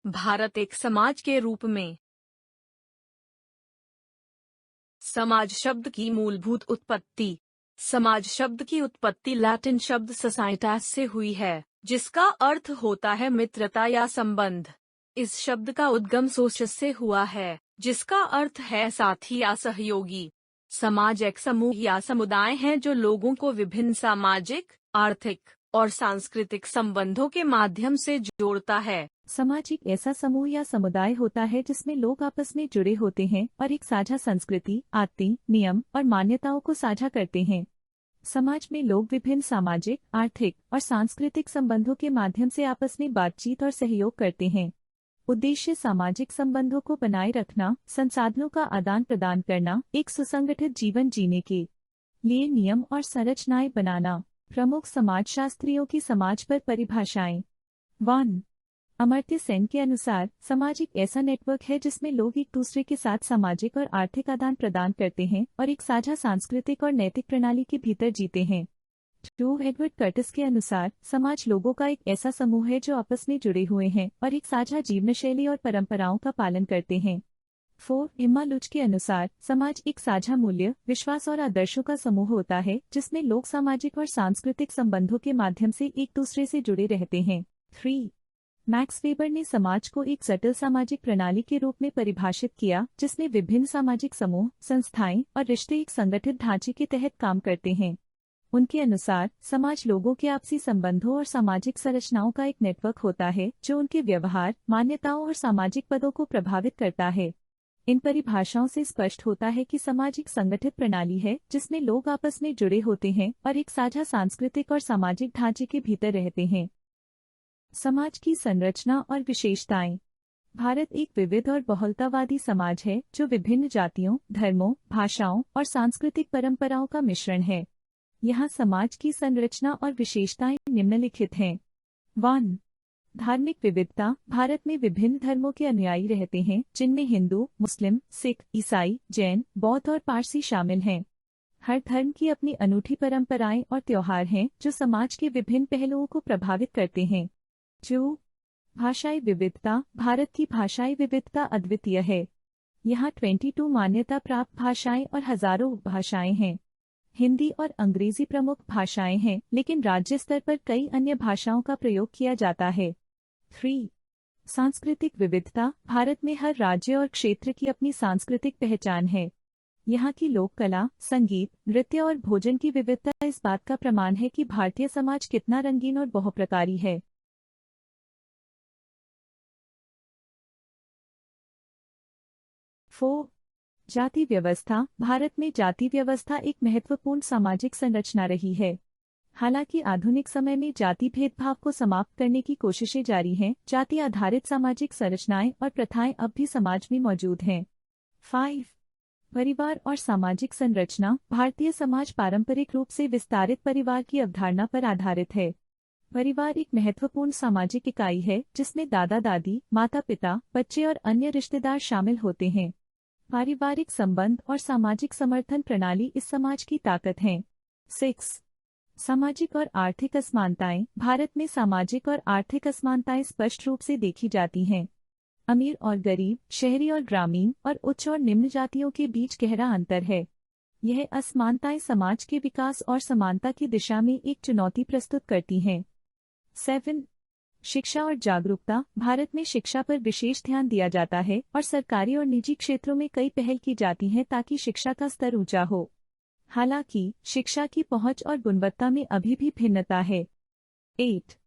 भारत एक समाज के रूप में। समाज शब्द की मूलभूत उत्पत्ति। समाज शब्द की उत्पत्ति लैटिन शब्द सोसाइटास से हुई है, जिसका अर्थ होता है मित्रता या संबंध। इस शब्द का उद्गम सोशस से हुआ है, जिसका अर्थ है साथी या सहयोगी। समाज एक समूह या समुदाय है जो लोगों को विभिन्न सामाजिक, आर्थिक और सांस्कृतिक संबंधों के माध्यम से जोड़ता है। समाज एक ऐसा समूह या समुदाय होता है जिसमें लोग आपस में जुड़े होते हैं और एक साझा संस्कृति, आदतें, नियम और मान्यताओं को साझा करते हैं। समाज में लोग विभिन्न सामाजिक, आर्थिक और सांस्कृतिक संबंधों के माध्यम से आपस में बातचीत और सहयोग करते हैं। उद्देश्य सामाजिक संबंधों को बनाए रखना, संसाधनों का आदान प्रदान करना, एक सुसंगठित जीवन जीने के लिए नियम और संरचनाएं बनाना। प्रमुख समाजशास्त्रियों की समाज पर परिभाषाएं। 1. अमर्त्य सेन के अनुसार समाज एक ऐसा नेटवर्क है जिसमें लोग एक दूसरे के साथ सामाजिक और आर्थिक आदान प्रदान करते हैं और एक साझा सांस्कृतिक और नैतिक प्रणाली के भीतर जीते हैं। 2. एडवर्ड कर्टिस के अनुसार समाज लोगों का एक ऐसा समूह है जो आपस में जुड़े हुए हैं और एक साझा जीवनशैली और परंपराओं का पालन करते हैं। 4. इम्मा लुच के अनुसार समाज एक साझा मूल्य, विश्वास और आदर्शों का समूह होता है जिसमें लोग सामाजिक और सांस्कृतिक संबंधों के माध्यम से एक दूसरे से जुड़े रहते हैं। 3. मैक्स वेबर ने समाज को एक जटिल सामाजिक प्रणाली के रूप में परिभाषित किया जिसमें विभिन्न सामाजिक समूह, संस्थाएं और रिश्ते एक संगठित ढांचे के तहत काम करते हैं। उनके अनुसार समाज लोगों के आपसी संबंधों और सामाजिक संरचनाओं का एक नेटवर्क होता है जो उनके व्यवहार, मान्यताओं और सामाजिक पदों को प्रभावित करता है। इन परिभाषाओं से स्पष्ट होता है कि समाज एक संगठित प्रणाली है जिसमें लोग आपस में जुड़े होते हैं और एक साझा सांस्कृतिक और सामाजिक ढांचे के भीतर रहते हैं। समाज की संरचना और विशेषताएं। भारत एक विविध और बहुलतावादी समाज है जो विभिन्न जातियों, धर्मों, भाषाओं और सांस्कृतिक परंपराओं का मिश्रण है। यहाँ समाज की संरचना और विशेषताएं निम्नलिखित हैं। 1. धार्मिक विविधता। भारत में विभिन्न धर्मों के अनुयायी रहते हैं जिनमें हिंदू, मुस्लिम, सिख, ईसाई, जैन, बौद्ध और पारसी शामिल हैं। हर धर्म की अपनी अनूठी परंपराएं और त्योहार हैं जो समाज के विभिन्न पहलुओं को प्रभावित करते हैं। 2. भाषाई विविधता। भारत की भाषाई विविधता अद्वितीय है। यहाँ 22 मान्यता प्राप्त भाषाएं और हजारों उपभाषाएं हैं। हिंदी और अंग्रेजी प्रमुख भाषाएं हैं, लेकिन राज्य स्तर पर कई अन्य भाषाओं का प्रयोग किया जाता है। 3. सांस्कृतिक विविधता। भारत में हर राज्य और क्षेत्र की अपनी सांस्कृतिक पहचान है। यहाँ की लोक कला, संगीत, नृत्य और भोजन की विविधता इस बात का प्रमाण है कि भारतीय समाज कितना रंगीन और बहुप्रकारी है। 4. जाति व्यवस्था। भारत में जाति व्यवस्था एक महत्वपूर्ण सामाजिक संरचना रही है। हालांकि आधुनिक समय में जाति भेदभाव को समाप्त करने की कोशिशें जारी हैं, जाति आधारित सामाजिक संरचनाएं और प्रथाएं अब भी समाज में मौजूद हैं। 5. परिवार और सामाजिक संरचना। भारतीय समाज पारंपरिक रूप से विस्तारित परिवार की अवधारणा पर आधारित है। परिवार एक महत्वपूर्ण सामाजिक इकाई है जिसमें दादा-दादी, माता-पिता, बच्चे और अन्य रिश्तेदार शामिल होते हैं। पारिवारिक संबंध और सामाजिक समर्थन प्रणाली इस समाज की ताकत हैं। 6. सामाजिक और आर्थिक असमानताएं। भारत में सामाजिक और आर्थिक असमानताएं स्पष्ट रूप से देखी जाती हैं। अमीर और गरीब, शहरी और ग्रामीण और उच्च और निम्न जातियों के बीच गहरा अंतर है। यह असमानताएं समाज के विकास और समानता की दिशा में एक चुनौती प्रस्तुत करती हैं। 7. शिक्षा और जागरूकता। भारत में शिक्षा पर विशेष ध्यान दिया जाता है और सरकारी और निजी क्षेत्रों में कई पहल की जाती हैं ताकि शिक्षा का स्तर ऊंचा हो। हालांकि शिक्षा की पहुंच और गुणवत्ता में अभी भी भिन्नता है। 8.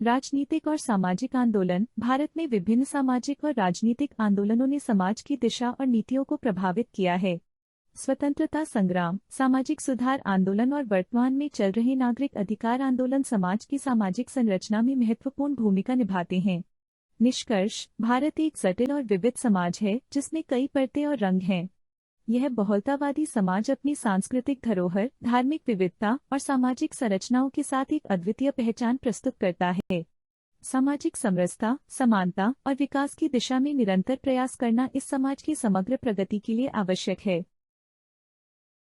राजनीतिक और सामाजिक आंदोलन। भारत में विभिन्न सामाजिक और राजनीतिक आंदोलनों ने समाज की दिशा और नीतियों को प्रभावित किया है। स्वतंत्रता संग्राम, सामाजिक सुधार आंदोलन और वर्तमान में चल रहे नागरिक अधिकार आंदोलन समाज की सामाजिक संरचना में महत्वपूर्ण भूमिका निभाते हैं। निष्कर्ष, भारत एक जटिल और विविध समाज है जिसमें कई परतें और रंग हैं। यह बहुलतावादी समाज अपनी सांस्कृतिक धरोहर, धार्मिक विविधता और सामाजिक संरचनाओं के साथ एक अद्वितीय पहचान प्रस्तुत करता है। सामाजिक समरसता, समानता और विकास की दिशा में निरंतर प्रयास करना इस समाज की समग्र प्रगति के लिए आवश्यक है।